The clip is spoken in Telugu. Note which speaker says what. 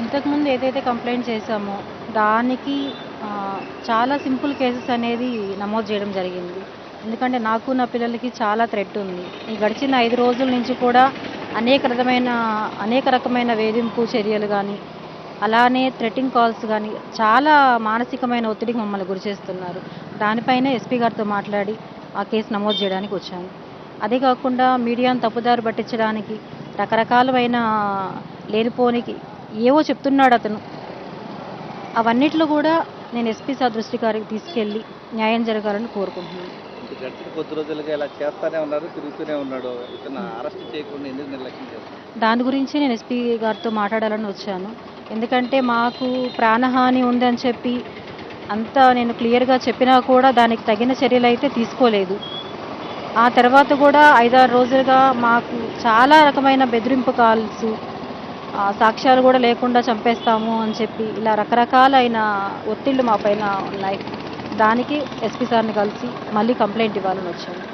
Speaker 1: ఇంతకుముందు ఏదైతే కంప్లెయింట్ చేశామో దానికి చాలా సింపుల్ కేసెస్ అనేది నమోదు చేయడం జరిగింది. ఎందుకంటే నాకు నా పిల్లలకి చాలా థ్రెట్ ఉంది. ఈ గడిచిన 5 రోజుల నుంచి కూడా అనేక రకమైన వేధింపు చర్యలు గానీ, అలానే థ్రెటింగ్ కాల్స్ గానీ, చాలా మానసికమైన ఒత్తిడికి మమ్మల్ని గురిచేస్తున్నారు. దానిపైనే ఎస్పీ గారితో మాట్లాడి ఆ కేసు నమోదు చేయడానికి వచ్చాను. అదే కాకుండా మీడియాను తప్పుదారి పట్టించడానికి రకరకాలమైన లేనిపోనికి ఏవో చెప్తున్నాడతను. అవన్నిట్లో కూడా నేను ఎస్పీ సార్ దృష్టి గారికి తీసుకెళ్ళి న్యాయం జరగాలని కోరుకుంటున్నాను.
Speaker 2: గడిచిన కొద్ది రోజులుగా ఇలా చేస్తానే ఉన్నారు, తిరుగుతూనే ఉన్నాడు. ఇతను అరెస్ట్ చేయకుండా ఎందుకు నిర్లక్ష్యం చేస్తారు?
Speaker 1: దాని గురించి నేను ఎస్పీ గారితో మాట్లాడాలని వచ్చాను. ఎందుకంటే మాకు ప్రాణహాని ఉందని చెప్పి అంతా నేను క్లియర్గా చెప్పినా కూడా దానికి తగిన చర్యలు అయితే తీసుకోలేదు. ఆ తర్వాత కూడా 5-6 రోజులుగా మాకు చాలా రకమైన బెదిరింపు కాల్స్, సాక్ష్యాలు కూడా లేకుండా చంపేస్తాము అని చెప్పి ఇలా రకరకాలైన ఒత్తిళ్ళు మా పైన ఉన్నాయి. దానికి ఎస్పీ సార్ని కలిసి మళ్ళీ కంప్లైంట్ ఇవ్వాలని వచ్చాను.